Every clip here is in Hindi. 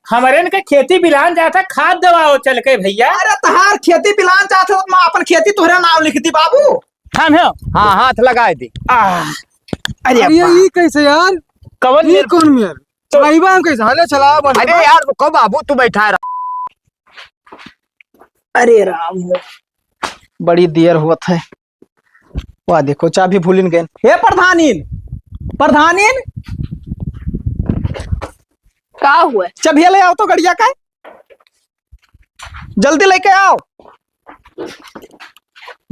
हमारे इनके खेती बिलान जाता खाद दवाओ चल के भैया। अरे तहार खेती बिलान चाहते हो मैं अपन खेती तुहरे नाम लिख दी बाबू। हम हो हाँ हाथ लगाए दी। अरे अरे ये कैसे यार? कवन ये कौन मेर चलाइबा कैसे हाले चला बन। अरे यार रुको बाबू तू बैठा रहा। अरे राम बड़ी देर होत है। वाह देखो चाबी भूलिन गए। हे प्रधानीन प्रधानीन का हुआ? चाबी ले आओ तो गड़िया का जल्दी लेके आओ।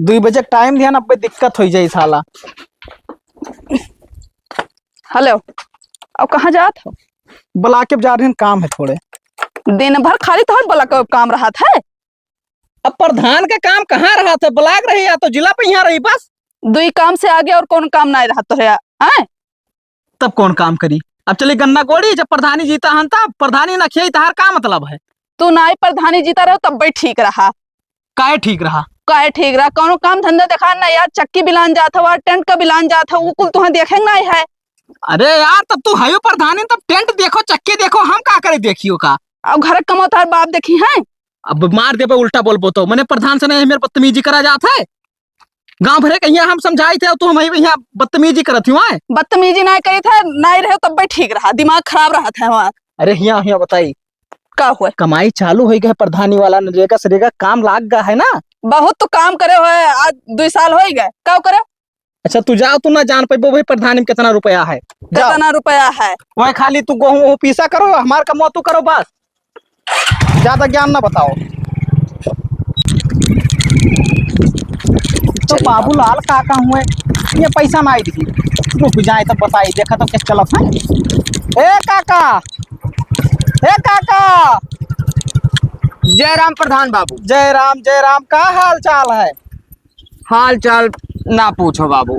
2 बजे टाइम दिया ना अब दिक्कत हो जाए साला। हेलो अब कहाँ जात हो? बुला के जा रहे हैं काम है थोड़े। दिन भर खाली तो बला का काम रहा था। अब प्रधान का काम कहाँ रहा था? ब्लॉक रही या तो जिला पे यहाँ रही बस। 2 काम से आगे और कौन काम नहीं रहा तो है? तब कौन काम करी? अब चले गन्ना गोड़ी जब प्रधानी जीता हन तब प्रधानी न खियाई तहार का मतलब है? तू नाई प्रधानी जीता रहो तब भी ठीक रहा। काहे ठीक रहा? काहे ठीक रहा? कौनो काम धंधा देखा ना यार। चक्की बिलान जाता हुआ टेंट का बिलान जाता वो कुल तुहा देखेंगे नहीं है। अरे यार तब तू है प्रधानी तब टेंट देखो चक्की देखो हम का करे देखियो का। अब घर कमो तार बाप देखी है। अब मार देबे उल्टा बोलबो तो मैंने प्रधान से नहीं मेरे बदतमीजी करा जात है। गांव भरे कहिया हम समझाई थे तो हम यहाँ बदतमीजी करत हुआ है। बदतमीजी नहीं करी था नहीं रहे तब भी ठीक रहा। दिमाग खराब रहा था हमारा। अरे यहाँ बताई का हुआ? कमाई चालू हो गया प्रधानी वाला नरेगा सरेगा काम लाग गया है ना। बहुत तो काम करे हुए आज 2 साल हो गए। क्या करे? अच्छा तू जाओ तू ना जान पाबो भाई प्रधानी में कितना रुपया है। कितना रुपया है? वही खाली तू गेहूं पीसा करो हमार कमो तू करो बस। ज्यादा ज्ञान ना बताओ। तो बाबूलाल काका हुए ये पैसा ना आई दिखी। रुक जाए तब बताई देखा तो कैसे चलत है। ए काका ए काका। जय राम प्रधान बाबू। जय राम का हाल चाल है? हाल चाल ना पूछो बाबू।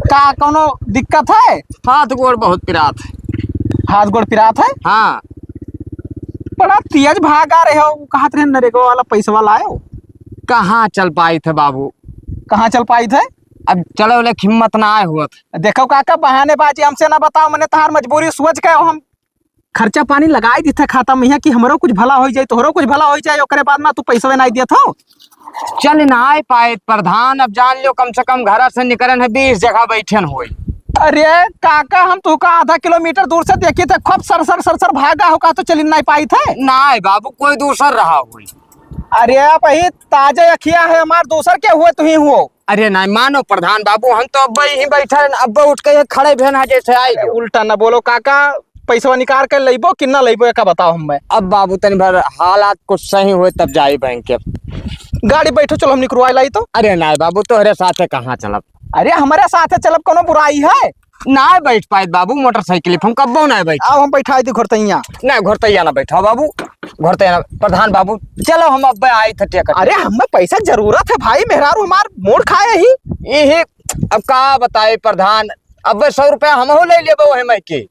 का कोनो दिक्कत है? हाथ गोड़ बहुत पिरात है। हाथ गोड़ पिरात है? हाँ बड़ा तेज भागा रहे हो। कहा थे नरेगा वाला पैसा वाला आयो? कहाँ चल पाई थे बाबू। कहाँ चल पाई थे? अब चलो ले हिम्मत ना आए हुआ था। देखो काका बहानेबाजी हमसे ना बताओ। मैंने तहार मजबूरी सोच के हम खर्चा पानी लगाई दी था खाता में यहाँ कि हमरो कुछ भला हो जाए तोहरो कुछ भला हो जाए। ओकरे बाद में तू पैसा नहीं दिया था। चल ना आए पाए प्रधान। अब जान लो कम से कम घर से निकलन है 20 जगह बैठन हुई। अरे काका हम तू का आधा किलोमीटर दूर से देखी थे खूब सर भागा होगा तो चली नहीं पाई थे ना आए बाबू कोई दूसर रहा हुई। अरे वही ताजे अखिया है हमार दूसर के हुए तू ही हुओ। अरे नहीं मानो प्रधान बाबू हम तो अब ही बैठा अब उठ के खड़े भेना जैसे आई। उल्टा ना बोलो काका। पैसा निकाल कर लेबो कि ना लेबो का बताओ हमें। अब बाबू तनी भर हालात कुछ सही हुए तब जाई बैंक के। गाड़ी बैठो चलो हम निकलवा लाई तो। अरे नहीं बाबू तोहरे साथे कहाँ चलब। अरे हमारे साथ चलब कोनो बुराई है? ना बैठ पाए बाबू मोटरसाइकिल हम कब्बो ना बैठ। आओ हम बैठाई थी घर तैया। नहीं घर तैया ना बैठा बाबू। घर तैया प्रधान बाबू चलो हम अब आई थे टिकट। अरे हमें पैसा जरूरत है भाई मेहरारू हमार मोड़ खाए ही। यही अब का बताए प्रधान। अब 100 रुपया हम ले लेबो है मैं के।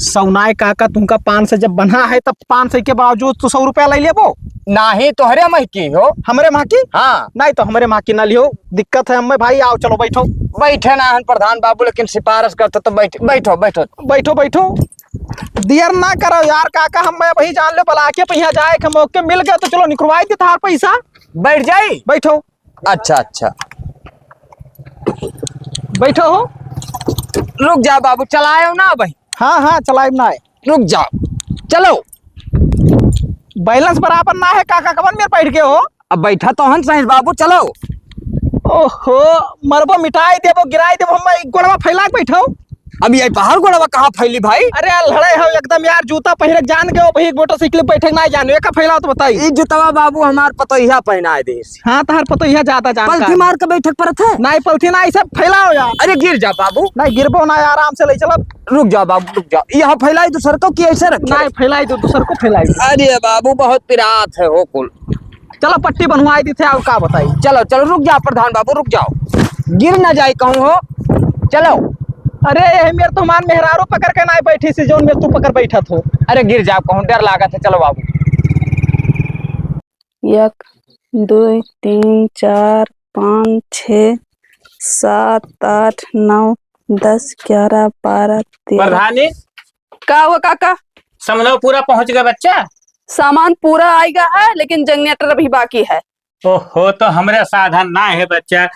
सौनाए काका तुमका 500 जब बना है तब 500 के बावजूद तो 100 रुपया ले लेबो। नाही तोहरे मह की हो। हमारे माँ की? हाँ नहीं तो हमारे माँ की ना लियो दिक्कत है हमें भाई। आओ चलो बैठो। बैठे ना हन प्रधान बाबू लेकिन सिफारिश करते तो बैठो बैठो बैठो बैठो बैठो। देर ना करो यार काका हम वही जान लो बला के यहाँ जाए के मौके मिल गए तो चलो निकलवाई दे तार पैसा। बैठ जाई। बैठो। अच्छा अच्छा बैठो हो। रुक जा बाबू चलायो ना भाई। हाँ चलाए ना। रुक जाओ चलो। बैलेंस बराबर ना है काका कवन मेरे बैठ के हो। अब बैठा तो हन सही बाबू चलो। ओहो मरबो मिटाई देबो गिराई देबो हम गोड़वा फैला के बैठो। अब ये पहाड़ गोड़वा कहाँ फैली भाई। अरे लड़े हो एकदम यार जूता पहन जान के वही मोटरसाइकिल बैठे ना जाने का फैला तो बताई। ई जुतवा बाबू हमार पतोहिया पहनाए देस। हाँ तहार पतो यह ज्यादा जान पलथी मार के बैठक पर थे। नहीं पलथी ना सब फैलाओ यार। अरे गिर जा बाबू। नहीं गिरबो ना आराम से ले चलो। रुक जाओ बाबू रुक जाओ। यहाँ फैलाई दूसर को कि ऐसे रखे। नहीं फैलाई दो दूसर को फैलाई। अरे बाबू बहुत पिरात है हो कुल। चलो पट्टी बनवाई दी थे और का बताई। चलो चलो रुक जाओ प्रधान बाबू रुक जाओ। गिर ना जाए कहूँ हो। चलो। अरे यही मेरे तो मान मेहरारू पकड़ के नहीं बैठी सी जोन में तू पकड़ बैठा थो। अरे गिर जाओ कहूँ डर लागत है। चलो बाबू। 1 2 3 4 5 6 7 8 9 10 11 12 13। प्रधानी का हुआ काका? समझो पूरा पहुंच गया बच्चा। सामान पूरा आएगा है, लेकिन जनरेटर अभी बाकी है। ओहो, तो हमरे साधन ना है बच्चा,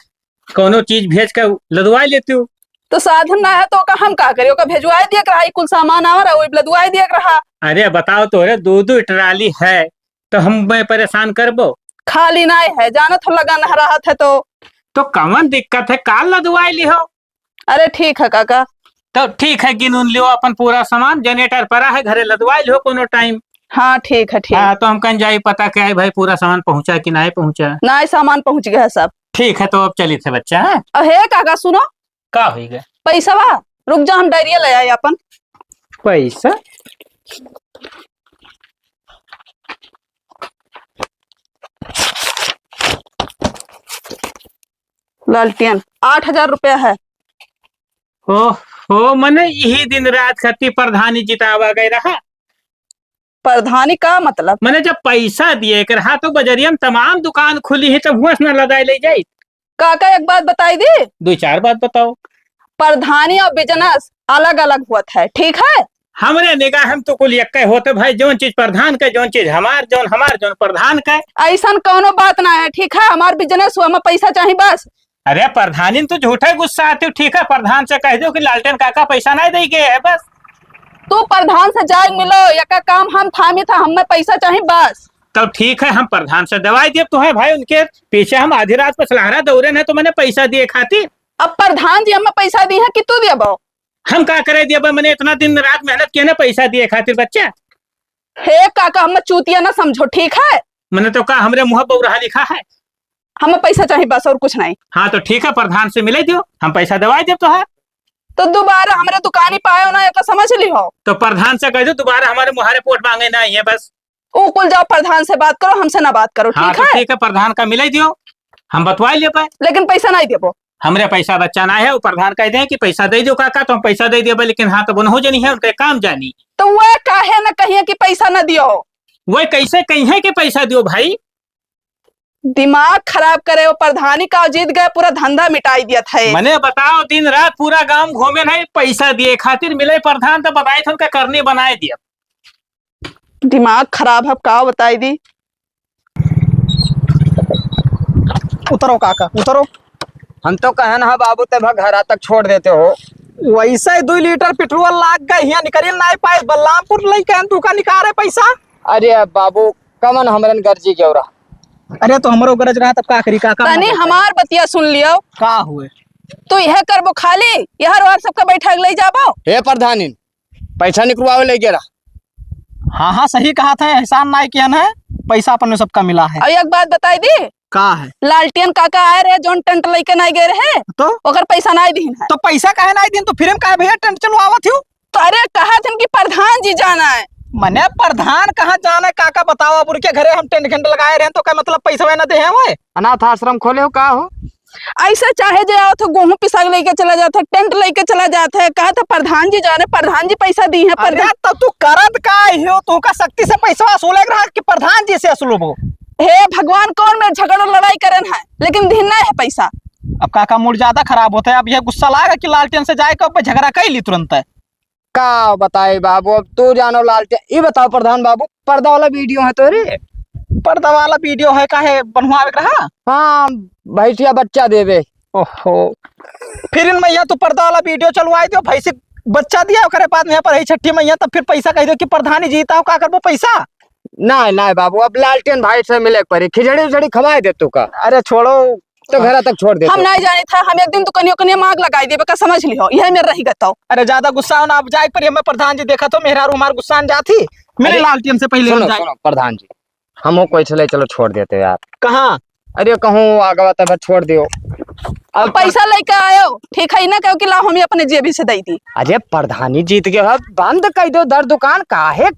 कोनो चीज भेज कर लदवा लेती हूँ। तो साधन ना है तो ओका हम का करे, ओका भेजवाए दिया रहा, कुल सामान आ रहा, वही लदवाए दिया रहा। अरे बताओ तो रे, दो ट्राली है तो हम मैं परेशान करबो। खाली ना है, जाना तो लगा न रहा था तो कौन दिक्कत है, काल लदवाए लिहो। अरे ठीक है काका। तो ठीक है, गिन उन लियो अपन पूरा सामान, जनरेटर पड़ा है घरे, लदवाए लिहो कोनो टाइम। हाँ ठीक है ठीक। हाँ, तो हम कहीं जाए पता क्या है भाई, पूरा सामान पहुंचा कि नहीं पहुंचा। ना सामान पहुंच गया है सब। ठीक है, तो अब चली थे बच्चा। है हे काका सुनो, का हो गया पैसा बा, रुक जा हम डायरिया ले आए अपन। पैसा? लालटेन 8,000 रुपया है। हो मने यही दिन रात खती प्रधानी जितावा गए रहा। प्रधानी का मतलब? मैंने जब पैसा दिए कर रहा तो बजरिया में तमाम दुकान खुली है, तब हुआ न लदाई ले जाये। काका एक बात बताई दी, 2-4 बात बताओ। प्रधानी और बिजनेस अलग अलग हुआ है, ठीक है? हमरे निगाह हम तो कुल एक होते भाई, जोन चीज प्रधान का, जोन चीज हमार जोन प्रधान का। ऐसा कोनो बात ना है, ठीक है? हमार बिजनेस हुआ, हमें पैसा चाहिए बस। अरे प्रधानी तो झूठा गुस्सा आती हो, ठीक है? प्रधान से कह दो कि लालटेन काका पैसा नहीं दे गए है बस। तू प्रधान से जाए मिलो, या का काम हम थामे था, हमें पैसा चाहिए बस। तब ठीक है, हम प्रधान से दवाई दिए तो है भाई, उनके पीछे हम आधी रात पर सलाहरा दौड़े न, तो मैंने पैसा दिए खातिर। अब प्रधान जी हमें पैसा दिए है कि तू दिया बो? हम का करे दिया, मैंने इतना दिन रात मेहनत किया ना पैसा दिए खातिर बच्चा। हे काका, हमें चूतिया ना समझो, ठीक है? मैंने तो कहा हमरे मुँह पर रहा लिखा है, हमें पैसा चाहिए बस, और कुछ नहीं। हाँ तो ठीक है, प्रधान से मिले दियो, हम पैसा दवाई दे तो है। तो दोबारा हमारे दुकान ही पाए हो ना, एक समझ ली हो। तो प्रधान से कह दो दोबारा हमारे मुहारे पोट मांगे ना ये बस। कुल जाओ प्रधान से बात करो, हमसे ना बात करो, हाँ, ठीक तो है? ठीक है, प्रधान का मिले दियो, हम बतवाई ले पाए। लेकिन पैसा नहीं देबो। हमरे पैसा बच्चा ना है, वो प्रधान कह दे कि पैसा दे दो काका, तो हम पैसा दे दिए, लेकिन हाँ तो हो जानी है, उनके काम जानी। तो वह काहे न कहिए कि पैसा न दियो। वो कैसे कही है कि पैसा दियो भाई? दिमाग खराब करे, वो प्रधानी का जीत गए, पूरा धंधा मिटाई दिया था। मैंने बताओ दिन रात पूरा गांव घूमे नहीं, पैसा दिए खातिर मिले प्रधान, तो बताए थे उनका करनी बनाए दिया। दिमाग खराब है, का बताई दी। उतरो काका उतरो। हम तो कहे ना बाबू ते घर तक छोड़ देते हो। वैसे 2 लीटर पेट्रोल लाग गए, यहाँ निकल ना पाए, बलरामपुर लेके तू का निकाल रहे पैसा। अरे बाबू कमन हमरन गर्जी क्यों रहा। अरे तो हमारो गरज रहा, तब का करी काका? तनी हमार बतिया सुन लियो। का हुए? तो यह करबो खाली, यह और सबका बैठक ले जाबो। हे प्रधानी पैसा निकलवावे ले गेरा। हाँ हाँ सही कहा था, एहसान ना किया है, पैसा अपन सबका मिला है। और एक बात बताई दी, का है? लालटेन काका आए रहे, जोन टेंट लेके नहीं गए रहे, तो ओकर पैसा नहीं दीन है। तो पैसा काहे नहीं दिन, तो फिर कहे भैया टेंट चलवावत हूँ। तो अरे कहा थे कि प्रधान जी जाना है। मने प्रधान कहाँ जाना है काका, बताओ। अब उनके घरे हम टेंट घंटे लगाए रहे, तो क्या मतलब पैसा न दे हैं वो? अनाथ आश्रम खोले हो का हो? ऐसा चाहे जो आओ तो गेहूं पिसा लेके चला जाता है, टेंट लेके चला जाता है, कहा था प्रधान जी जाने, प्रधान जी पैसा दी है। अरे तब तू करत का हो, तू का शक्ति से पैसा वसूले रहा कि प्रधान जी से वसूलबो? हे भगवान, कौन में झगड़ा लड़ाई करन है, लेकिन देना है पैसा। अब काका मूड ज्यादा खराब होता है, अब यह गुस्सा लागा कि लालटेन से जाए कब झगड़ा कर ली तुरंत है। का बताए बाबू, अब तू जानो लालटेन। ये बताओ प्रधान बाबू, पर्दा वाला वीडियो है तो रे? पर्दा वाला वीडियो है, काहे बनवावे रहा? हाँ भैंसिया बच्चा देवे। ओहो, फिर इन मैया तो पर्दा वाला वीडियो चलवाई दो, भैंसी बच्चा दिया, ओकरे बाद में पर छठी मैया, तब फिर पैसा कह दो कि प्रधानी जीता हो, का करबो पैसा? ना ना बाबू, अब लालटेन भाई से मिले पड़ी, खिचड़ी उचड़ी खवाए दे तू का। अरे छोड़ो, तो घर तक छोड़ दे। हम नहीं जाने था, हम एक दिन तो कनियो मांग लगाई देवे का, समझ लियो, यह मेरे रही गता। अरे ज्यादा गुस्सा हो ना, अब जाए पर हमें प्रधान जी देखा तो मेहरा रुमार गुस्सा न जाती, मेरे लालटेन से पहले सुनो सुनो प्रधान जी, हम कोई चले चलो छोड़ देते यार। कहाँ? अरे कहूँ आगे तब छोड़ दियो। अब पैसा लेके आयो, ठीक है ना, क्योंकि ला हम अपने जेबी से दी थी। अरे प्रधानी जीत गए, बंद कर दो दर दुकान काहे।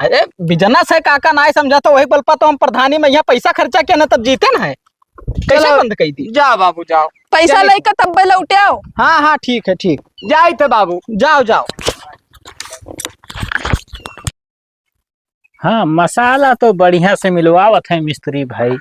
अरे बिजनेस है काका, ना समझा तो वही बलपा, तो हम प्रधानी में यहाँ पैसा खर्चा किया ना, तब जीते ना है, कैसे बंद कर दी? जा बाबू जाओ, पैसा लेकर तब लौटे आओ। हाँ हाँ ठीक है, ठीक जाए थे बाबू, जाओ जाओ। हाँ, मसाला तो बढ़िया से मिलवावत है मिस्त्री भाई।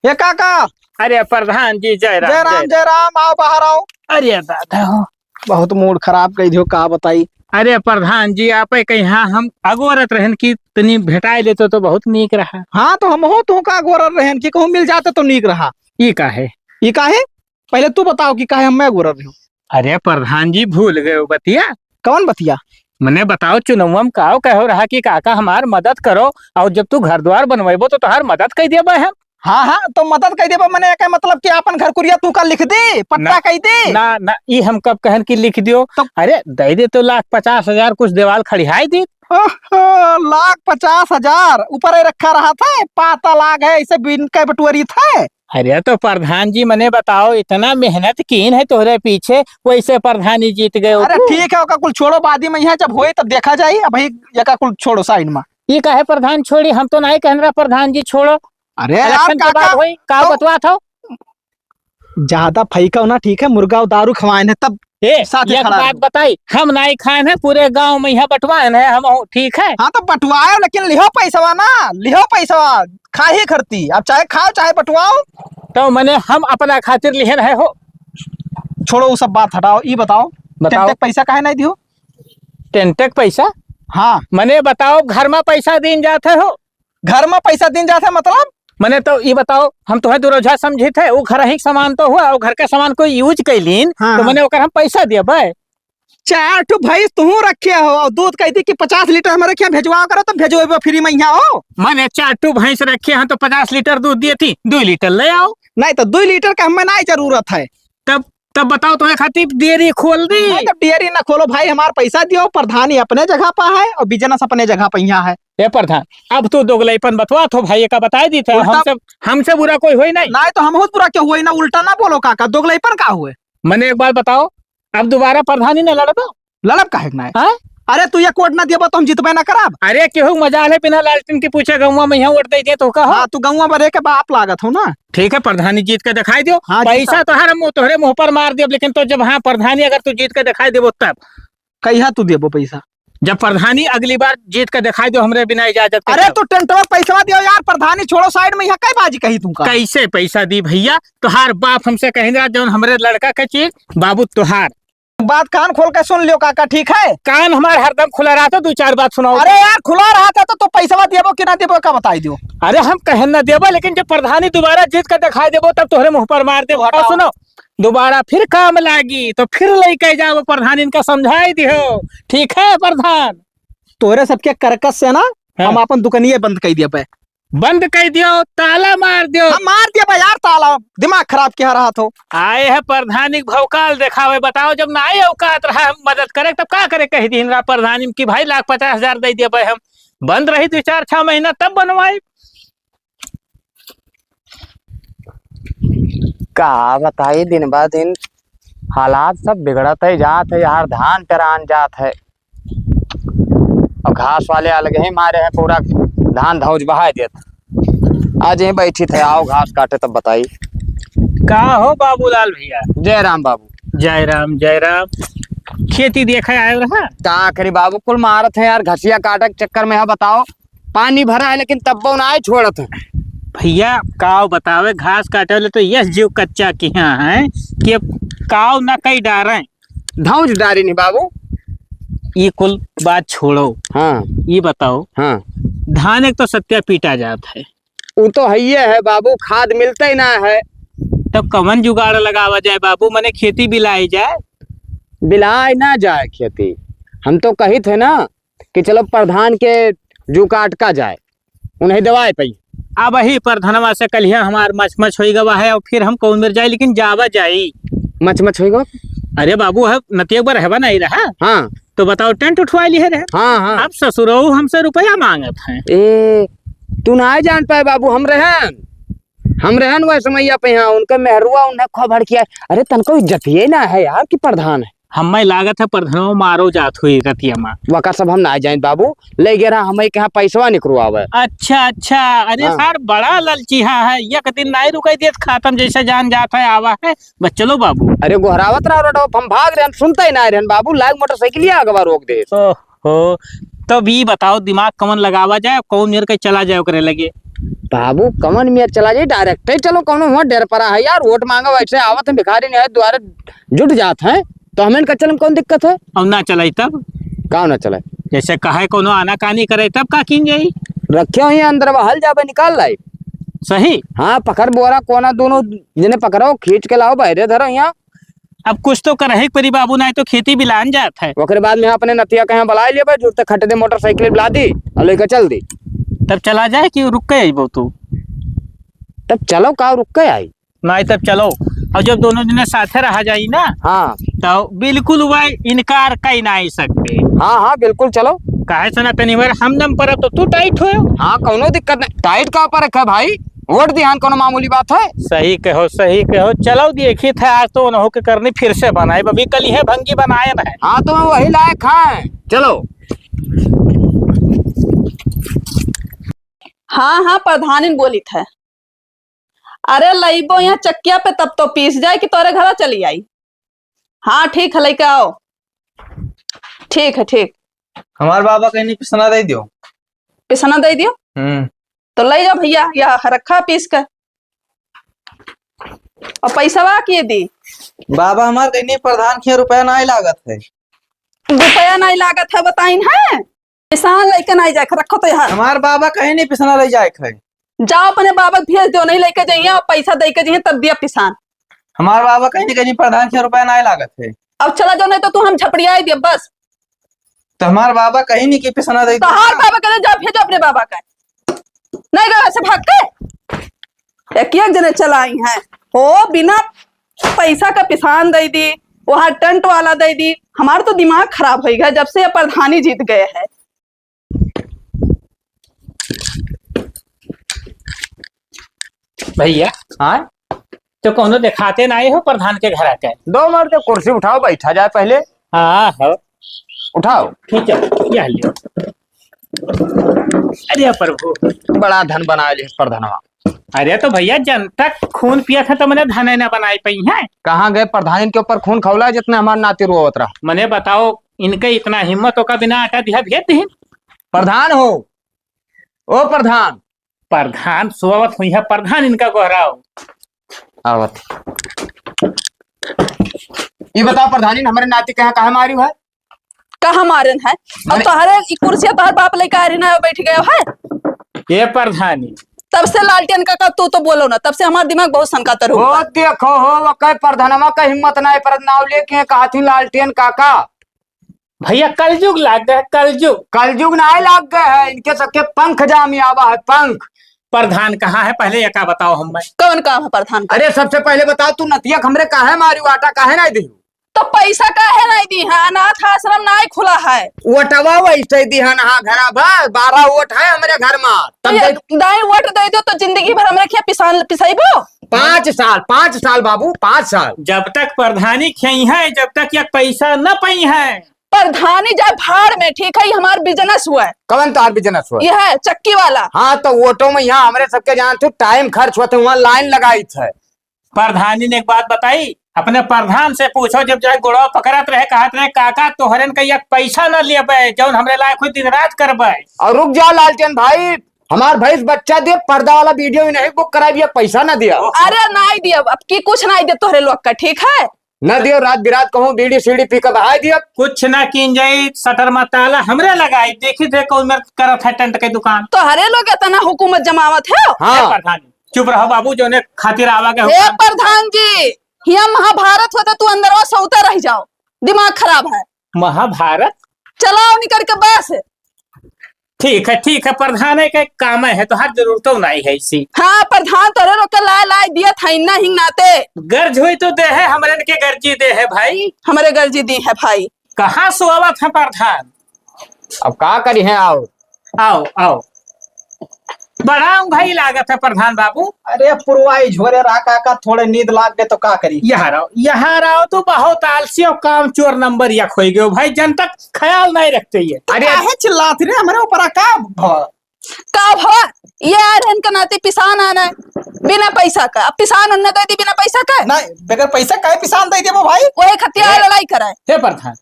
ये काका। अरे प्रधान जी जय राम। जय राम जय राम, आओ बाहर आओ। अरे दादा हो, बहुत मूड खराब कर दियो, का बताई। अरे प्रधान जी आप कहीं हाँ हम अगोरत रहन की तनी भेटाई लेते तो बहुत नीक रहा। हाँ तो हम हो तू का गोरर रहन कि कहूँ मिल जाते तो नीक रहा। ये का है? ये काहे? पहले तू बताओ कि काहे मैं गोरर रही हूँ। अरे प्रधान जी भूल गए हो बतिया। कौन बतिया? मने बताओ चुनौवा में काहो कहो रहा कि काका हमार मदद करो और जब तू घर द्वार बनवेबो तो तुहार मदद कर देबा हम। हाँ हाँ तो मदद कह देबा मने क्या मतलब कि अपन घर कुरिया तू का लिख दे पट्टा ना। कह दे ना ना ये हम कब कहन की लिख दियो तो अरे दे दे तो 1,50,000 कुछ देवाल खड़िहाई दी। 1,50,000 ऊपर ही रखा रहा था पाता लाग है ऐसे बिन के बटुअरी था। अरे तो प्रधान जी मने बताओ इतना मेहनत कीन है तोहरे पीछे वैसे प्रधान जी जीत गए हो अरे तू। ठीक है ओका कुल छोड़ो बादी में यहाँ जब होए तब देखा जाए अब यका कुल छोड़ो साइड में। ये काहे प्रधान छोड़ी हम तो नहीं कहन रहा प्रधान जी छोड़ो। अरे यार इलेक्शन के काका बाद होई का तो- बतवा था। ज्यादा फैका ना ठीक है मुर्गा और दारू खवाए है तब ए साथ ही एक खड़ा बात रहो। बताई हम नहीं खाए हैं पूरे गांव में यहाँ बंटवाए हैं हम ठीक है। हाँ तो बटवाओ लेकिन लिहो पैसवा ना लिहो पैसवा खा ही करती अब चाहे खाओ चाहे बटवाओ। तो मैंने हम अपना खातिर लिए रहे हो। छोड़ो वो सब बात हटाओ ये बताओ बताओ। टेंटक पैसा काहे नहीं दियो? टेंटक पैसा हाँ मने बताओ घर में पैसा दिन जाते हो। घर में पैसा दिन जाते मतलब मने तो ये बताओ हम तुम्हें दुरोझा समझे थे वो घर ही सामान तो हुआ और घर का सामान कोई यूज कैलीन हाँ, तो हाँ। मैंने ओकर हम पैसा दिया भाई। 4 ठो भैंस तू रखे हो और दूध कहती कि 50 लीटर हमारे क्या भेजवा करो तो भेजो फ्री में यहाँ हो। मैंने 4 भैंस रखे हैं तो 50 लीटर दूध दिए थी 2 लीटर ले आओ। नहीं तो 2 लीटर का हमें नहीं जरूरत है। तब बताओ तुम्हें खातिर डेयरी खोल दी। नहीं तो डेयरी ना खोलो भाई हमारा पैसा दियो प्रधानी अपने जगह पर है और बिजनेस अपने जगह पर यहाँ है। ए प्रधान अब तो दोगलैपन बतवा तो भाई का बता दी था उल्टा- हमसे बुरा कोई होई नहीं। नहीं तो हम बहुत बुरा क्यों हुए ना उल्टा ना बोलो काका दोगलैपन का हुए। मैंने एक बार बताओ अब दोबारा प्रधानी ने लड़बो। लड़ब काहे ना है? हाँ? अरे तू ये कोड ना दिया तो हम जितबे ना कराब। अरे केहू मजाल है बिना लालटेन के पूछे गाँव में यहाँ वोट दे दिए तो कहो। हाँ तू गौवा बरे के बाप लागत हो ना। ठीक है प्रधानी जीत के दिखाई दियो। हाँ, पैसा तो हर मुंह तोहरे मुंह पर मार दियो लेकिन तो जब हाँ प्रधानी अगर तू जीत के दिखाई देबो तब कहिया तू देबो पैसा? जब प्रधानी अगली बार जीत के दिखाई दो हमरे बिना इजाजत के अरे तब। तू टेंटवा पैसा दियो यार प्रधानी छोड़ो साइड में यहाँ कई बाजी कही तुमका। कैसे पैसा दी भैया तुहार बाप हमसे कहेंगे जौन हमरे लड़का के चीज बाबू तुहार बात कान खोल के सुन लियो काका ठीक है। कान हमारे हरदम खुला रहा था 2-4 बात सुनाओ। अरे यार खुला रहा था तो पैसा देबो कि ना देबो का बताई दियो। अरे हम कहन ना देबो लेकिन जब प्रधानी दोबारा जीत कर दिखाई देबो तब तोहरे मुंह पर मार देबो। और सुनो दोबारा फिर काम लागी तो फिर लेके जाओ प्रधानी इनका समझाई दियो ठीक है प्रधान। तोरे सबके करकस से ना हाँ। हम अपन दुकानिए बंद कर दिया पे। बंद कर दियो ताला मार दियो। हम मार दिया यार ताला दिमाग खराब क्या रहा तो। आए है प्रधानी भौकाल दिखावे बताओ जब ना आए औकात रहा हम मदद करे तब का करे कही दिन प्रधानी की भाई 1,50,000 दे दिया भाई हम बंद रही 2-4-6 महीना तब बनवाए। का बताइए दिन ब दिन हालात सब बिगड़ते जात है यार धान पेरान जात है और घास वाले अलग ही मारे हैं पूरा धान धौज बहा देत। आज यहीं बैठी थे आओ घास काटे तब बताइए। का हो बाबूलाल भैया? जय राम बाबू। जय राम खेती देखे आए रहा। का करी बाबू कुल मारत है यार घसिया काटे के चक्कर में है बताओ पानी भरा है लेकिन तब वो ना छोड़त है। भैया काव बतावे घास काटे वाले तो यस जीव कच्चा की यहाँ है कि अब काव ना कई डारे धौज डारी नहीं बाबू। ये कुल बात छोड़ो। हाँ ये बताओ हाँ धान एक तो सत्या पीटा जात है वो तो है बाबू खाद मिलता ही ना है। तब कवन जुगाड़ लगावा जाए बाबू मने खेती बिलाई जाए। बिलाय ना जाए खेती हम तो कही थे ना कि चलो प्रधान के जू काट का जाए उन्हें दवाई पई। अब वही प्रधानवा से कलिया हमार मच हो गवा है और फिर हम कौन मिर जाए लेकिन जावा जाई। मच होगा। अरे बाबू है नतिया बार रहवा नहीं रहा हाँ तो बताओ टेंट उठवा लिए रहे। हाँ हाँ अब ससुरऊ हमसे रुपया मांगत है। ए तू ना जान पाए बाबू हम रहन वह समैया पे यहाँ उनका मेहरुआ उन्हें खबर किया। अरे तनको इज्जत ये ना है यार कि प्रधान है। हमें लागत है प्रधानवा मारो जात हुई रतिया माँ। वका सब हम ना जाए बाबू ले गए रहा हमें कहा पैसवा निकलवावे। अच्छा अरे हाँ। सर बड़ा ललचीहा है एक दिन नहीं रुकाई देत खातम जैसे जान जाता है आवा है बस चलो बाबू। अरे गोहरावत रहा हम भाग रहे सुनता ही ना रहन बाबू लाग मोटरसाइकिल अगवा रोक दे। ओहो तब ये बताओ दिमाग कमन लगावा जाए कौन मेरे के चला जाए करे लगे। बाबू कमन में चला जाए डायरेक्ट चलो कौन हुआ डेर पड़ा है यार वोट मांगा वैसे आवत है भिखारी नहीं है द्वारे जुट जात है तो हमें का चलन कौन दिक्कत है। और ना चलाई तब का न चले जैसे कहे कोनो आना कानी करे तब का किन जाई। रखे हुई अंदर बहल जाबे निकाल लाई। सही। हाँ पकड़ बोरा कोना दोनों जिन्हें पकड़ो खींच के लाओ बहरे धरो यहाँ। अब कुछ तो करे परी बाबू, नहीं तो खेती भी लान जात है। ओकरे बाद में अपने नतिया कहीं बुला लिया भाई जुड़ते खट दे मोटरसाइकिल बुला दी और लेकर चल दी। तब चला जाए कि रुक के अबो तू। तब चलो का रुक के आई। नहीं तब चलो, और जब दोनों जने साथे रहा जाई ना हाँ तो बिल्कुल वह इनकार कही नहीं सकते। हाँ हाँ बिल्कुल चलो। काहे सना तनी बार हम दम पर तो तू टाइट हो। हाँ कोनो दिक्कत नहीं, टाइट का ऊपर रखा भाई, वोट ध्यान कोनो मामूली बात है। सही कहो सही कहो। चलो देखी था आज तो उन्हों के करनी फिर से बनाए, अभी कल है भंगी बनाए ना है। हाँ तो वही लायक है, चलो। हाँ हाँ प्रधानी बोली थे। अरे लईबो यहाँ चक्किया पे तब तो पीस जाए कि तोरे घर चली आई। हाँ ठीक है लेके आओ। ठीक है ठीक। हमारे बाबा कहीं नहीं पिसना दे दियो। पिसना दे दियो तो ले जाओ भैया, या रखा पीस कर। और पैसा वा किए दी। बाबा हमारे कहीं नहीं प्रधान के रुपया नहीं लागत है। रुपया नहीं लागत है बताइन है। किसान लेके नहीं जाए रखो तो यहाँ। हमारे बाबा कहीं नहीं पिसना ले जाए है। जाओ अपने बाबा भेज दो, नहीं लेके जाइए और पैसा दे के जाइए तब दिया पिसान। हमारे बाबा कहीं प्रधान के रुपया नहीं लागत है। अब चला जाओ, नहीं तो तू हम झपड़िया दिया बस। तो हमारे बाबा कहीं नहीं की पिसना दे तो हर बाबा कहते जाओ भेजो अपने बाबा का। नहीं गए ऐसे भाग के एक जने चलाई हैं हो बिना पैसा का पिसान दे दी, वहां टेंट वाला दे दी। हमारा तो दिमाग खराब हो गया जब से ये प्रधानी जीत गए हैं। भैया हाँ तो कोनो दिखाते नहीं हो प्रधान के घर आके। दो मर्द कुर्सी उठाओ बैठा जाए पहले। हाँ हो उठाओ। ठीक है यह लियो। अरे प्रभु बड़ा धन बना लिया प्रधानवा। अरे तो भैया जनता खून पिया था तो मैंने धन न बनाई पाई है। कहाँ गए प्रधान के ऊपर खून खौला जितना हमारा नाती रोवत रहा। मैंने बताओ इनके इतना हिम्मत हो का बिना आटा दिया भेज दी। प्रधान हो ओ प्रधान। प्रधान सुवत हुई है, प्रधान इनका गोहराओ आवत। ये बताओ प्रधानी हमारे नाती कहाँ मारी है। कहाँ मारन है और तुम्हारे कुर्सिया तुम्हारे बाप लेके आ रही ना बैठ गए है। ये प्रधानी तब से लालटेन का तू तो बोलो ना, तब से हमारा दिमाग बहुत संकातर हो। देखो हो कई प्रधानमा का हिम्मत नहीं पर नाव लेके कहती लालटेन काका। भैया कलयुग लाग गए, कलयुग। कलयुग नहीं लाग गए है, इनके सबके पंख जामी आवा है पंख। प्रधान कहाँ है पहले ये का बताओ हम। कौन काम है प्रधान का? अरे सबसे पहले बताओ तू नतिया हमरे काहे मारी आटा काहे नहीं दी। तो पैसा काहे नहीं दी है? अनाथ आश्रम नहीं खुला है। वोटवा वैसे दी है ना घरा भर 12 वोट है हमारे घर में। दाई वोट दे दो तो जिंदगी भर हम रखिए पिसान पिसाइबो। 5 साल बाबू 5 साल। जब तक प्रधानी खई है जब तक ये पैसा न पई है। प्रधानी जाए भाड़ में, ठीक है। हमारा बिजनेस हुआ है। कौन तार बिजनेस हुआ? ये है चक्की वाला। हाँ तो वोटों में यहाँ हमारे सबके जान थे टाइम खर्च हुआ था, वहाँ लाइन लगाई थे। प्रधानी ने एक बात बताई, अपने प्रधान से पूछो जब जाए गुड़ो पकड़त रहे कहत रहे काका तोहरन का एक पैसा न लेबे जौन हमरे लायक हुई दिन रात करबे। और रुक जाओ लालटेन भाई, हमार भैंस बच्चा दे पर्दा वाला वीडियो ही नहीं बुक कराई, पैसा न दिया। अरे नहीं दिया अब की कुछ नहीं दे तोहरे लोग का, ठीक है न दियो। रात बिरात कहूँ बीड़ी सीढ़ी पी कर बहा दिया। कुछ न किन जाई, शटर में ताला हमरे लगाई। देखी थे कौन मेरे करत है टेंट के दुकान। तो हरे लोग इतना हुकूमत जमावत है। हाँ प्रधान चुप रहो बाबू, जो ने खातिर आवा के हे प्रधान जी, यहाँ महाभारत होता तू अंदर सौता रह जाओ, दिमाग खराब है। महाभारत चलाओ निकल के बस। ठीक है प्रधान के काम है तो हर जरूरत नहीं है इसी। हाँ प्रधान तोरे लोग के लाए दिया था इन्ना हिंग नाते। गर्ज हुई तो दे है हमरे के गर्जी दे है भाई। हमारे गर्जी दी है भाई। कहाँ सुआवत है प्रधान। अब क्या करी है। आओ आओ आओ। बड़ा भाई लागत है प्रधान बाबू। अरे पुरवाई झोरे रहा काका, थोड़े नींद लाग गए तो का करी। यहाँ रहो तो बहुत आलसी और काम चोर नंबर या खोई गयो भाई, जनता ख्याल नहीं रखते ये। अरे चिल्लाती रे हमारे ऊपर का भवा ये आ रहे इनका नाते पिसान आना है बिना पैसा का। अब पिसान उन्ने दे दी बिना पैसा का। नहीं बगैर पैसा का पिसान दे वो भाई। वही खतिया लड़ाई कराए। हे प्रधान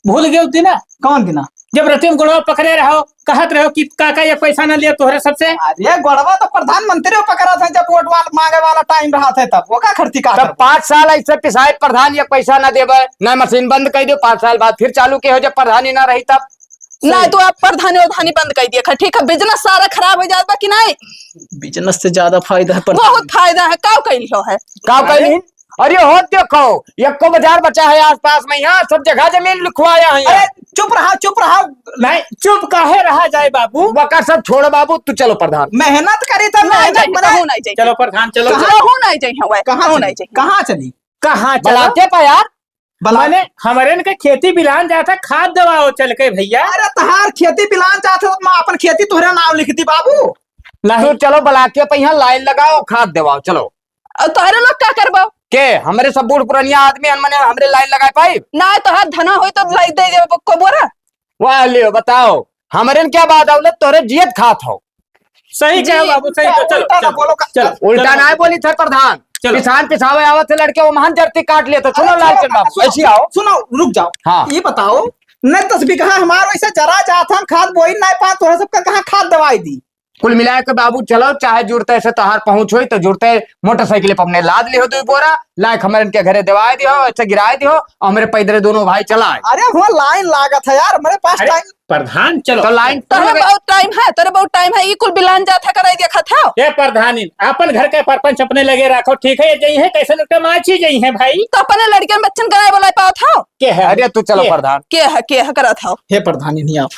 भूल गए दिन। कौन दिना? जब रतिन गुड़ो पकड़े रहो कहत रहो कि काका ये पैसा न लिया तोहरे सबसे। अरे गोड़वा तो प्रधानमंत्री पकड़ा था जब वोट वाला मांगे वाला टाइम रहा था तब वो का खर्ची का तब 5 साल ऐसे पिसाए प्रधान ये पैसा न देवे न मशीन बंद कर दो 5 साल बाद फिर चालू के हो जब प्रधानी ना रही तब। नहीं तो आप प्रधानी उधानी बंद कर दिया ठीक है, बिजनेस सारा खराब हो जाता कि नहीं? बिजनेस से ज्यादा फायदा है बहुत फायदा है, काव कैलियो है का कहीं। अरे हो देखो एको बाजार बचा है आसपास में, यहाँ सब जगह जमीन लिखवाया है। अरे चुप रहा नहीं चुप काहे रहा जाए बाबू। वका सब छोड़ बाबू, तू चलो प्रधान। मेहनत करी था नहीं मेहनत चाहिए, बना कहूं नहीं चाहिए, चलो प्रधान चलो। कहूं नहीं चाहिए, कहूं नहीं चाहिए। कहाँ चली कहाँ चलो बलाते पे यार मैंने हमारे इनके खेती बिलान जाता खाद दवाओ चल के भैया। अरे तहार खेती पिलान चाहते तो मैं अपन खेती तोहरा नाम लिख दी बाबू। तू चलो बलाते पे यहाँ लाइन लगाओ खाद देवाओ चलो। और तोहरे लोग क्या करबो के हमारे सब बूढ़ पुरानिया आदमी हमने हमरे लाइन लगाए पाई ना तोहर धना होई तो लाई दे देबो को बोरा। वाह लियो बताओ हमारे क्या बात औलत तोरे जियत खात हो। सही जी, कहो बाबू सही कहो। उल्टा ना चलो बोलो चलो उल्टा ना बोली थे प्रधान। चलो। किसान पिछावे आवत थे लड़के वो महान जरती काट लिए तो सुनो लालचंद बाबू ऐसी आओ। सुनो रुक जाओ। हाँ। ये बताओ न तस्बी कहा हमारे वैसे जरा जाता हम खाद बोई नहीं पा तोहरा सबका कहाँ खाद दवाई दी। कुल मिलाए के बाबू चलो चाहे जुड़ते से तोहार पहुंच हुई तो जुड़ते मोटरसाइकिल पर अपने लाद लियो 2 बोरा लायक हमारे इनके घरे दवाई दियो ऐसे गिराए दियो और हमारे पैदरे दोनों भाई चलाए। अरे वो लाइन लागत है यार मेरे पास अरे टाइम। प्रधान चलो तो लाइन तोहरे बहुत टाइम है, तोरे बहुत टाइम है, ई कुल बिलान जाता कराई दिया था। ये प्रधानी अपन घर के परपंच अपने लगे रखो ठीक है। ये जई है कैसे लोग माची जई है भाई तो अपने लड़के बच्चन कराए बोला पाओ था के है। अरे तू चलो के? प्रधान। के है करा था। हे प्रधानी नहीं आओ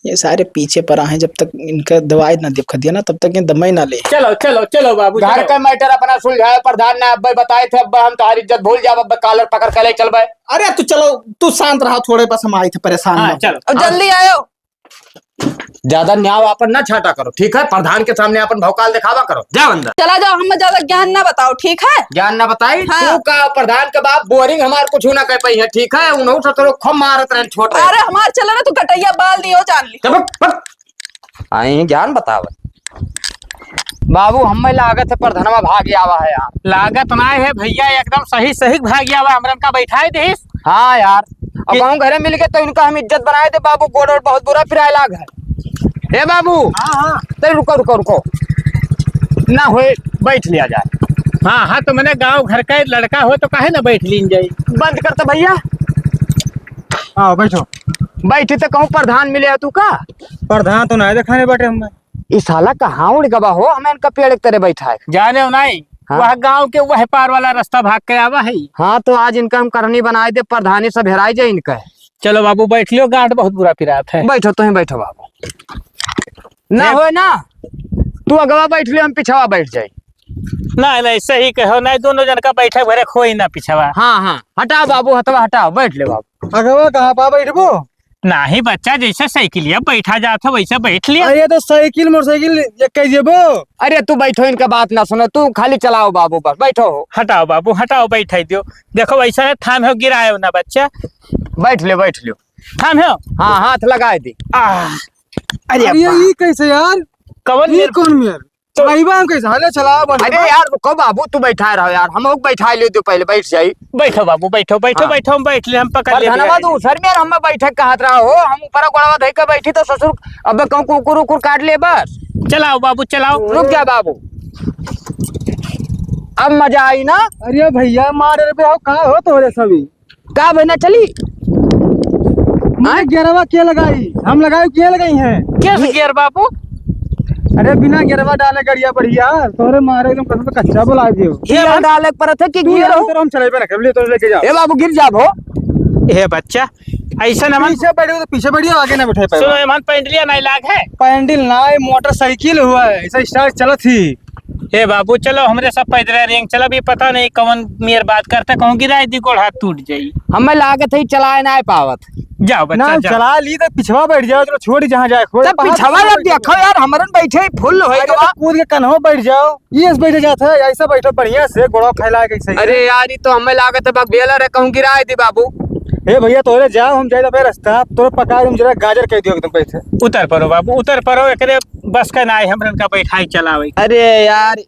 ये सारे पीछे पर आए जब तक इनका दवाई ना दिखा दिया ना तब तक ये दम ही ना ले। चलो चलो चलो बाबू घर चलो। का मैटर अपना सुलझाए प्रधान ने अब बताए थे अब हम तुम्हारी इज्जत भूल जाओ अब कालर पकड़ के ले चल भाई। अरे तू चलो तू शांत रहा थोड़े बस हम आए थे परेशान हाँ ना हो। चलो और जल्दी आयो। ज्यादा न्याय अपन ना छाटा करो ठीक है। प्रधान के सामने अपन भौकाल दिखावा करो जाओ अंदर। चला जाओ, हमें ज्यादा ज्ञान ना बताओ ठीक है। ज्ञान ना बताई हाँ। तू का प्रधान के बाप बोरिंग हमार कुछ ना कह पाई है ठीक है। उन्हों से तो खम मारत रहे छोट रहे। अरे हमार चला ना तू कटैया बाल दियो जान ली। आई ज्ञान बताव बाबू हमें लागत है प्रधानवा भाग आवा है यार। लागत ना है भैया एकदम सही सही भाग गया हुआ हमरन का बैठाए देस। हाँ यार अब गाँव घरे मिल के तो इनका हम इज्जत बनाए थे बाबू गोड़ और बहुत बुरा फिर लाग है। हे बाबू हाँ तो रुको रुको रुको ना होए बैठ लिया जाए। हाँ हाँ तो मैंने गांव घर का लड़का हो तो काहे ना बैठ लीन जाई। बंद कर तो भैया। हाँ बैठो। बैठे तो कहूँ प्रधान मिले तू का। प्रधान तो नहीं दिखाने बैठे हम इस साला कहाँ उड़ गवा हो हमें इनका पेड़ एक तरह बैठा है। जाने नहीं हाँ? वह गांव के वह पार वाला रास्ता भाग के आवा है। हाँ तो आज इनका हम करनी बनाए दे प्रधानी सब हेराई जाए इनका। चलो बाबू बैठ लियो गांठ बहुत बुरा पिरात है। बैठो तो ही बैठो बाबू ना हो ना तू अगवा बैठ लियो हम पिछवा बैठ जाए। नहीं नहीं सही कहो नहीं दोनों जन का बैठे भरे खोई ना पिछवा। हाँ हाँ हटाओ बाबू हटवा हटाओ बैठ ले बाबू। अगवा कहाँ पा बैठबो। नहीं बच्चा जैसे साइकिलिया बैठा जाता वैसे बैठ लिया। अरे तो साइकिल मोटरसाइकिल एक जेबो। अरे तू बैठो इनका बात ना सुनो तू खाली चलाओ बाबू बस बैठो हो। हटाओ बाबू हटाओ बैठा दियो। देखो वैसा है थाम हो गिरायो ना बच्चा। बैठ लियो थाम हो। हाँ हाथ लगाए दी। अरे ये कैसे यार कवन ये कौन मेर तो हम कैसे हाले चलाओ अरे यार रुको बाबू तू बैठा रहो यार हम बैठा ले दो पहले बैठ जाई। बैठो बाबू बैठो बैठो हाँ। बैठो हम बैठ ले हम पकड़ ले। धन्यवाद तू सर में हम बैठे कहत रहा हो हम ऊपर गोड़वा धई के बैठी तो ससुर अब कहूं कुकुर उकुर काट ले बस। चलाओ बाबू चलाओ। रुक जा बाबू अब मजा आई ना। अरे भैया मारे रे हो कहाँ हो तोरे सभी का बना चली मैं गिरवा क्या लगाई हम लगाई क्या लगाई है। कैसे गियर बाबू। अरे बिना गिरवा डाले गड़िया बढ़िया तोरे मारे एकदम कसम से कच्चा बोला दियो। ये डाले पर थे कि गिर हो। हम चले पे ना कर लिए तो लेके जाओ। ए बाबू गिर जा भो। ए बच्चा ऐसा न मन पीछे बैठे तो पीछे बैठिए आगे ना बैठे सुनो ये मन पेंडलिया नहीं लाग है। पैंडल ना मोटरसाइकिल हुआ है ऐसा स्टार्ट चला थी। ए बाबू चलो हमरे सब पैदल रेंग चलो भी पता नहीं कौन मेर बात करता कहूँ गिराई दी गोड़ हाथ टूट जाई। हमें लागत है चलाए ना पावत। जाओ बच्चा ना जाओ। चला ली तो पिछवा बैठ जाओ तो छोड़ जहाँ जाए खोल तब पिछवा यार देखो यार हमरन बैठे फुल होई गवा। कूद के कन्हो बैठ जाओ ये बैठे जाता है ऐसा बैठो बढ़िया से गोड़ा फैला के सही। अरे यार ये तो हमें लागत है बगबेला रे कहूँ गिराए दी बाबू। ए भैया तोरे जाओ हम जाए तो रास्ता तोरे पका तुम जरा गाजर कह दियो एकदम कैसे। उतर पड़ो बाबू उतर पड़ो एकरे बस का ना हमरन का बैठाई चलावे। अरे यार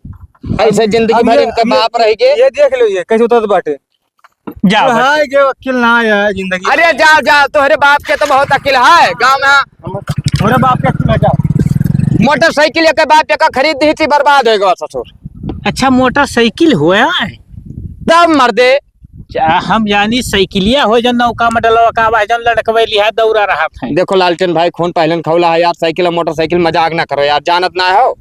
ऐसे जिंदगी भर इनका बाप रह गए। ये देख लो ये कैसे उतर बाटे। जाओ बच्चा। हाय के वकील ना आया जिंदगी। अरे जा जा तोहरे बाप के तो बहुत अकिल है गाँव में। थोड़े बाप के खिला जाओ। मोटरसाइकिल के बाप का खरीद दी थी, बर्बाद हो गया ससुर। अच्छा मोटरसाइकिल हुआ है? तब मर्दे हम जानी साइकिलिया हो जन नौका में डलवा का जन लड़कवे लिहा दौड़ा रहा था। देखो लालटेन भाई, खून पहले खौला है यार। साइकिल और मोटरसाइकिल मजाक ना करो यार, जानत ना हो।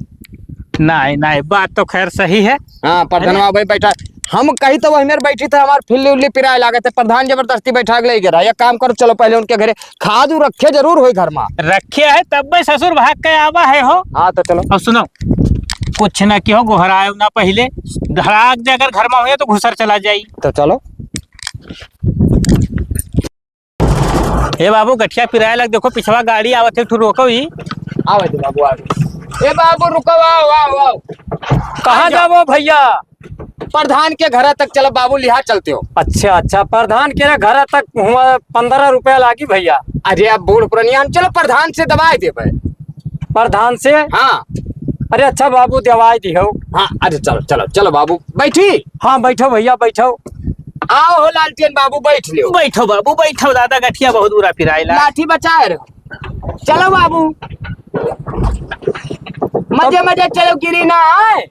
नहीं नहीं, बात तो खैर सही है। हाँ, प्रधानवा भाई बैठा, हम कही तो वही मेरे बैठी थे, हमारे फिल्ली उल्ली पिराए लागे थे। प्रधान जबरदस्ती बैठा के ले गया। एक काम करो, चलो पहले उनके घरे खाद रखे जरूर हो घर में। रखे है तब भाई ससुर भाग के आवा है हो। हाँ तो चलो। और सुनो, कुछ ना क्यों गोहराए ना, पहले धड़ाक जे अगर घर में हुए तो घुसर चला जाई। तो चलो। ए बाबू गठिया पिराए लग, देखो पिछवा गाड़ी आवत है, तू रोको ही। आओ जी बाबू, आओ। ए बाबू रुको, आओ आओ आओ। कहाँ जाबो भैया? प्रधान के घर तक चलो बाबू, लिहा चलते हो। अच्छा अच्छा, प्रधान के घर तक 15 रुपया लागी भैया। अरे अब बूढ़ पुरानिया, हम चलो प्रधान से दवाई दे भाई। प्रधान से? हाँ। अरे अच्छा बाबू दवाई दिहो। हाँ अरे चलो चलो चलो बाबू, बैठी। हाँ बैठो भैया बैठो। आओ हो लालटेन बाबू, बैठ लियो। बैठो बाबू बैठो, दादा गठिया बहुत बुरा पिराइला। लाठी बचाए रहो। चलो बाबू, मजे मजे चलो, गिरी ना आए।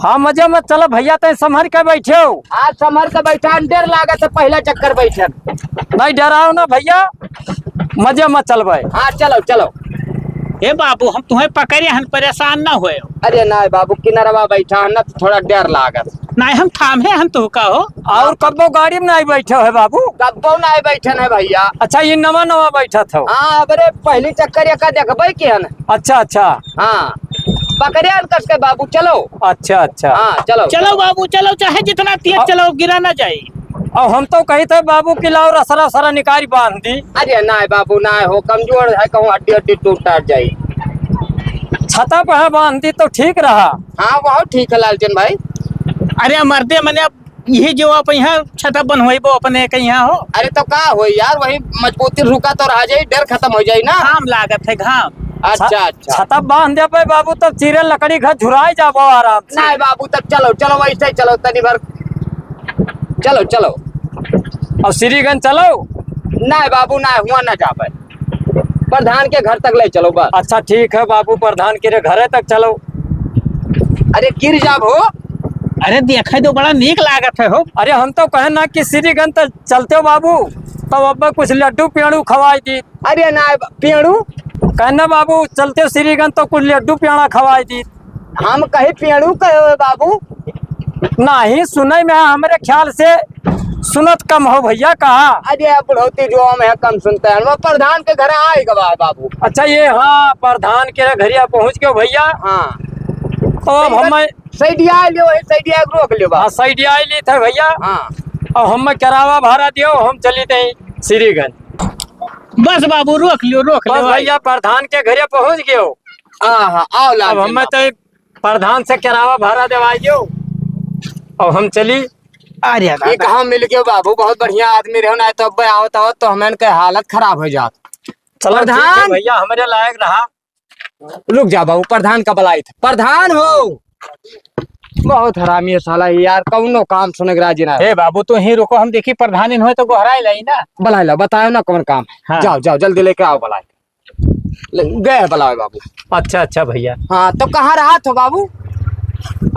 हाँ मजे में चलो भैया, तो संभर के बैठे हो। आज संभर के बैठा, डर लागा तो पहला चक्कर बैठे। नहीं डराओ ना भैया, मजे में चलबे। हाँ चलो चलो। ए बाबू हम तुम्हें पकड़े हन, परेशान ना हुए हो। अरे ना बाबू, किनारवा बैठा है ना, तो थोड़ा डर लागत। नहीं हम थामे हन तो का हो। और कब्बो गाड़ी में नहीं बैठे है बाबू? कब्बो ना बैठन है भैया। अच्छा ये नवा नवा बैठा था। हाँ अरे पहली चक्कर एक देखबे के हन। अच्छा अच्छा। हाँ पकड़े कस के बाबू, चलो। अच्छा अच्छा। हाँ चलो चलो बाबू चलो, चाहे जितना तेज चलो, गिरा ना जाए। और हम तो कही थे बाबू कि लाओ रसरा सरा निकारी बांध दी। अरे ना बाबू ना हो, कमजोर है, कहूँ हड्डी हड्डी टूट जाये। छता पे है बांध दी तो ठीक रहा। हाँ बहुत ठीक है लालचंद भाई। अरे मर्दे मैंने अब यही जो आप यहाँ छता बनवाई वो अपने कहीं हो। अरे तो का हो यार, वही मजबूती रुका तो रह जाये, डर खत्म हो जाये ना। घाम लागत है घाम। अच्छा अच्छा। छता बांध दे पे बाबू, तब चिरे लकड़ी घर झुराई जाबो आराम से। नहीं बाबू तब चलो चलो, वैसे ही चलो, तनी भर चलो चलो। और श्रीगंज चलो। नहीं बाबू ना, हुआ ना जा पाए, प्रधान के घर तक ले चलो बस। अच्छा ठीक है बाबू, प्रधान के घर तक चलो। अरे गिर जाब हो। अरे देखे तो बड़ा नीक लागत है हो। अरे हम तो कहे ना कि श्रीगंज तक चलते हो बाबू, तो अब कुछ लड्डू पेड़ू खवाई दी। अरे ना पेड़ू कहना बाबू, चलते हो श्रीगंज तो कुछ लड्डू पेड़ा खवाई दी। हम कहे पेड़ू कहे बाबू। नहीं सुनई में हमारे ख्याल से सुनत कम हो भैया कहा। अरे बुढ़ौती जो हम है कम सुनते हैं, वो प्रधान के घर आएगा बाबू। अच्छा ये हाँ, प्रधान के घरिया पहुंच गए भैया। हाँ तो अब हम सैडिया लियो, सैडिया रोक लियो हाँ सैडिया ली थे भैया। हाँ और हम किरावा भाड़ा दियो, हम चली थे श्रीगंज। बस बाबू रोक लियो भैया, प्रधान के घरे पहुंच गए हो। हाँ आओ ला। अब हमें तो प्रधान से किरावा भाड़ा दिवाई दियो और हम चली। अरे ये कहाँ मिल गए बाबू, बहुत बढ़िया आदमी रहो ना, तो आवत आवत तो हमें के हालत खराब हो जात। चलो प्रधान भैया हमारे लायक रहा। रुक जा बाबू, प्रधान का बलाई था। प्रधान हो, बहुत हरामी है साला यार, कौनो काम सुने के राजी ना। ए बाबू तो ही रुको, हम देखी प्रधान इन हो तो गोहराई लाई ना। बलाई ला, बताओ ना कौन काम है। हाँ। जाओ जाओ जल्दी लेके आओ बलाई। गए बलाओ बाबू। अच्छा अच्छा भैया। हाँ तो कहाँ रहा था बाबू?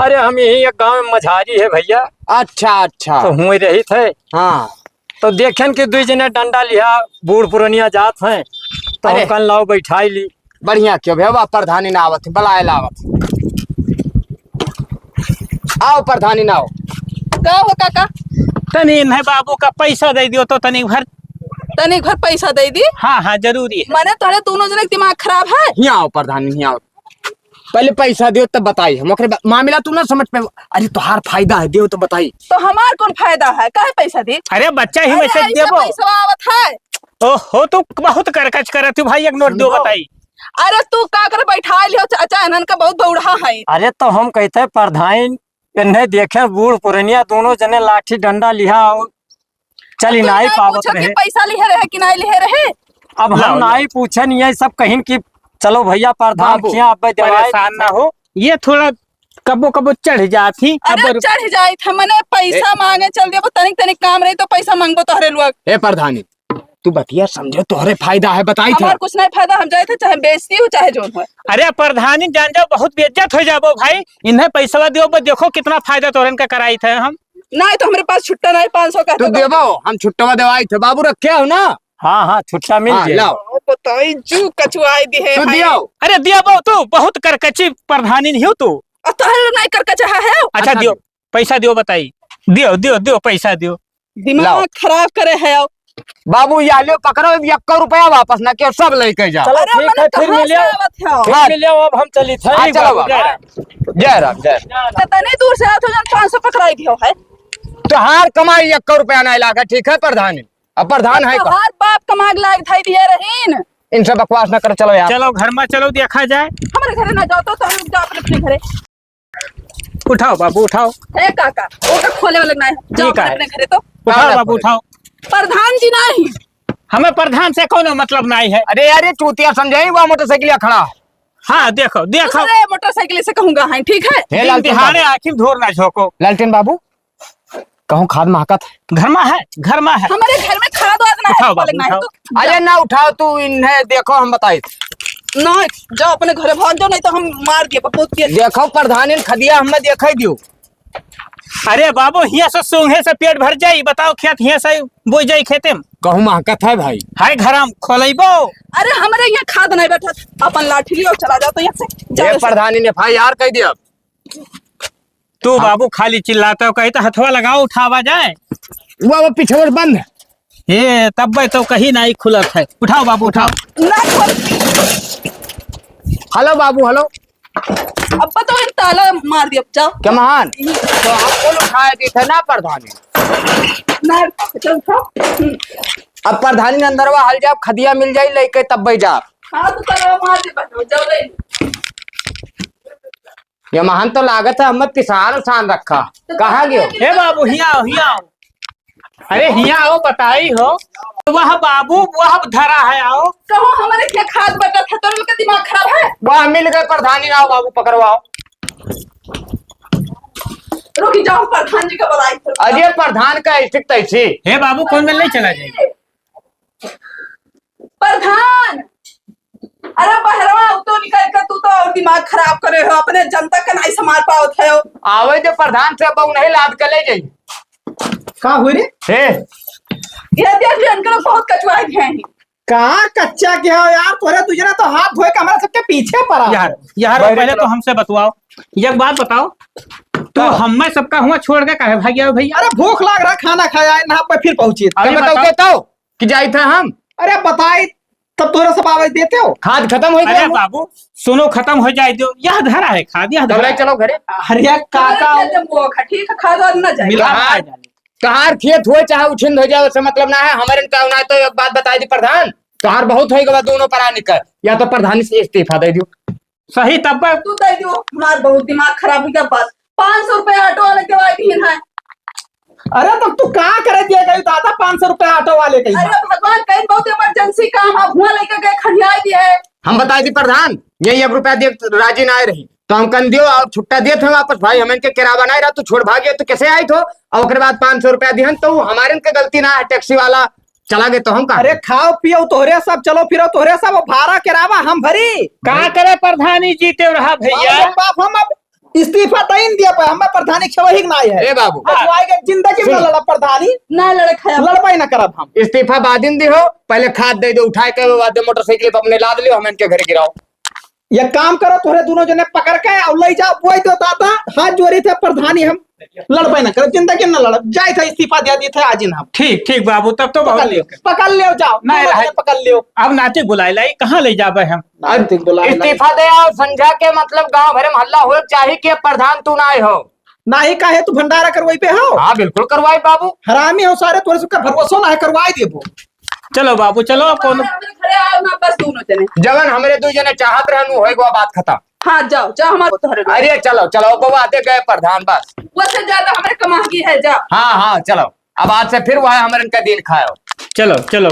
अरे हम यही एक गांव में मझारी है भैया। अच्छा अच्छा। तो हुए रही थे। हाँ तो देखें कि दो जने डंडा लिया, बूढ़ पुरनिया जात हैं, तो अरे। हम कल लाओ बैठाई ली। बढ़िया क्यों भैया, प्रधानी ना आवत बलाए लावत। आओ प्रधानी ना आओ। का हो काका? तनी नहीं बाबू का पैसा दे दियो तो तनी घर। तनी घर पैसा दे दी। हाँ हाँ जरूरी है। मैंने तोरे दोनों जने के दिमाग खराब है। यहाँ आओ प्रधानी, यहाँ आओ। पहले पैसा दियो तब बताई, हम मामला तू ना समझ पे। अरे तुहार फायदा है, दियो तो बताई। तो हमार कौन फायदा है, काहे पैसा दी? अरे बच्चा ही मैसेज ऐसा देबो। पैसा आवत है। ओहो तो बहुत करकच करत तू भाई, एक नोट दो बताई। अरे तू का कर बैठा लियो, चाचा इनन का बहुत बौढ़ा है। अरे तो हम कहते प्रधान इन्हें देखे बूढ़ पुरनिया दोनों जने लाठी डंडा लिया और चली नहीं पावत रहे। पैसा लिए रहे कि नहीं लिए रहे? अब हम नहीं पूछे नहीं है, सब कहीं की चलो भैया प्रधान किया, अब परेशान ना हो। ये थोड़ा कबो कबो चढ़ जाती। अरे चढ़ जाए थे, मैंने पैसा मांगे चल दिया, तनिक तनिक काम रही तो पैसा मांगबो तोहरे लोग। ए प्रधानी, तू बतिया समझो तोहरे फायदा है बताई थे हमार कुछ नहीं फायदा, हम जाए थे चाहे बेचती हो चाहे जो हो। अरे प्रधानी जान जाओ बहुत बेइज्जत हो जाबो भाई, इन्हें पैसा दियो बस, देखो कितना फायदा तोरन का कराई थे हम। नहीं तो हमारे पास छुट्टा नहीं 500 का। तू देबो हम छुट्टवा देवाई थे बाबू रखे हो ना। हाँ हाँ छुट्टा मिल हाँ, जाए। लाओ बताई जू कचुआई दी है तू भाई। दियो। अरे दिया बो तू बहुत करकची प्रधानी नहीं हो तू। और तोहरे नहीं करके चाहा है। अच्छा दियो पैसा दियो, बताई दियो दियो दियो पैसा दियो। दिमाग लाओ। खराब करे है। बाबू या ले पकड़ो 1 रुपया वापस ना के सब लेके जा। चलो ठीक है फिर मिलियो, हाँ। फिर मिलियो अब हम चली थे। हाँ, चलो बाबू। जय राम जय राम। कितने दूर से आते हो 500 पकड़ाई दियो है। तोहार कमाई 1 रुपया नहीं लागा ठीक है प्रधान, अब प्रधान है का हर बाप कमाग लाग थाई दिए रहीन। इनसे बकवास न कर, चलो यार। चलो घर में चलो देखा जाए। हमारे घरे ना जाओ तो हम जाओ अपने घरे। उठाओ बाबू उठाओ, हे काका वो का खोले वाला नहीं है। जाओ ठीक है। अपने घरे तो। उठाओ बाबू उठाओ। प्रधान जी नहीं। हमें प्रधान से कोनो मतलब नहीं है। अरे यार ये चूतिया समझाई वो मोटरसाइकिल खड़ा। हाँ देखो देखो, दूसरे मोटरसाइकिल से कहूंगा है ठीक है। हे दिन लालटेन दिहाड़े आखिर धोर ना झोंको। लालटेन बाबू कहूँ खाद महकत है। घर में है, घर में है। हमारे घर में खाद वाद ना है। उठाओ बोले बाबू, नहीं उठाओ। तो अरे ना उठाओ तू, इन्हें देखो हम बताए नहीं जाओ अपने घरे भाग जाओ, नहीं तो हम मार दिए पपोत के। देखो प्रधान इन खदिया हमें देखा दियो। अरे बाबू हिया से सूंघे से पेट भर जाई, बताओ खेत हिया से बोई जाई खेते में। कहूँ महकत है भाई। हाय घराम खोलेबो। अरे हमारे यहाँ खाद नहीं बैठा, अपन लाठी लियो चला जाओ तो यहाँ से ये जाओ ऐसे। प्रधान ने FIR कह दिया। तू बाबू खाली चिल्लाते हो, कही तो हथवा लगाओ उठावा जाए। वो पीछे बंद है। ये तब तो कहीं नहीं खुलत है। उठाओ बाबू उठाओ। ना खोल। हेलो बाबू हेलो। अब तो इन ताला मार दिया, जाओ। क्या महान तो हमको उठाए दी थे ना प्रधानी। ना चल उठाओ। अब प्रधानी ने अंदर हल जाओ, खदिया मिल जाई लेके तब बई जा। हाँ तो ताला मार दे बच्चों, जाओ ले। ये महान तो लागत है हमें किसान उसान रखा। कहाँ गयो? हे बाबू हिया आओ हिया आओ। अरे हिया आओ बताई हो। वह बाबू वह धरा है, आओ। कहो हमारे क्या खाद बटा था, तो उनका दिमाग खराब है। वह मिल गए प्रधानी, आओ बाबू पकड़वाओ। रुकी जाओ, प्रधान जी का बधाई। अरे प्रधान का स्टिक तैसी। हे बाबू कौन में नहीं चला जाए। प्रधान अरे बहरवा तो निकल कर, तू तो दिमाग खराब करे हो, अपने जनता का नहीं संभाल पाओ थे हो। आवे जो प्रधान से बहु नहीं लाद कर ले जाई। का हुई रे? हे ये देख लियो इनके लोग बहुत कचवाए हैं। कहाँ कच्चा क्या हो यार, तोरे तुझे ना तो हाथ धोए के हमारे सबके पीछे पड़ा। यार यार पहले तो हमसे बतवाओ, एक बात बताओ, तो हमें सबका हुआ छोड़ के कहे भाई भैया। अरे भूख लग रहा, खाना खाया यहाँ पे फिर पहुंची। अभी बताओ बताओ। देता हो कि जाई था हम। अरे बताई तब तोरे सब आवाज देते हो। खाद खत्म हो अरे गया। बाबू सुनो खत्म हो जाए दो, यह धरा है खाद, यह तब धरा ले है। चलो घरे। हरिया काका ठीक है, खाद वाद ना जाए। मिला कहाँ? है जाने। कहार खेत हुए चाहे उछिंद हो जाए उससे मतलब ना है हमारे का ना। तो एक बात बताई दी प्रधान, कहार बहुत होगा दोनों पर निकल, या तो प्रधानी से इस्तीफा दे दियो। सही तब तू दे दियो, हमारा बहुत दिमाग खराब हो गया। बस 500 रुपए ऑटो वाले के भाई भी है। अरे तब तू कहाँ करे दिया गई दादा 500 रुपए ऑटो वाले कहीं। अरे भगवान कहीं बहुत इमरजेंसी काम है, भुआ लेकर गए खनिया दिए है। हम बताई दी प्रधान यही 1 रुपया दे राजी ना रही तो हम कन दियो और छुट्टा दिए थे वापस। भाई हमें के किराया नहीं रहा, तू छोड़ भागे तो कैसे आई थो। और उसके बाद 500 रुपया दिहन तो हमारे के गलती ना है, टैक्सी वाला चला गए तो हम कहा। अरे खाओ पियो तोहरे सब, चलो फिरो तोहरे सब, भाड़ा किरावा हम भरी। कहा करे प्रधानी जीते रहा भैया। अरे बाप हम अब इस्तीफा तइन दिया पे हमें प्रधानी छवही नहीं है। ए बाबू बचवाएगा जिंदगी में सुनो। लड़ा प्रधानी ना लड़े खाया। लड़बाई ना करब हम। इस्तीफा बादिन दी हो, पहले खाद दे दो उठाए के बाद मोटरसाइकिल पे अपने लाद लियो, हम इनके घर गिराओ। ये काम करो तोहरे दोनों जने पकड़ के और ले जाओ, बोई दो दादा हाथ जोड़ी थे प्रधानी हम लड़बाई ना करब, जिंदगी में लड़ब। जाए थे इस्तीफा दे दिए थे आज हम। ठीक ठीक बाबू तब तो पकड़ बहुत लियो, पकड़ लियो, जाओ नहीं दोनों रहे। जने पकड़ लियो। अब नाते बुलाई लाई कहाँ ले जाबे हम। इस्तीफा दे और संझा के मतलब गांव भरे में हल्ला हो चाहिए कि प्रधान तू ना आए हो। ना ही काहे तू भंडारा करवाई पे हो। हाँ बिल्कुल करवाई बाबू। हरामी हो सारे, तोरे सबका भरोसा ना है, करवाई देबो। चलो बाबू चलो कौन। हमारे घरे आओ ना, बस दोनों जने। जवन हमारे दो जने चाहत रहनु होएगा बात खत्म। हाँ जाओ जाओ, हमारे तोहरे लोग। अरे चलो चलो बउआ आते गए प्रधान बस। उससे ज्यादा हमारे कमागी है, जाओ। हाँ हाँ चलो अब आज से फिर वह हमारे का दिन खाओ। चलो चलो।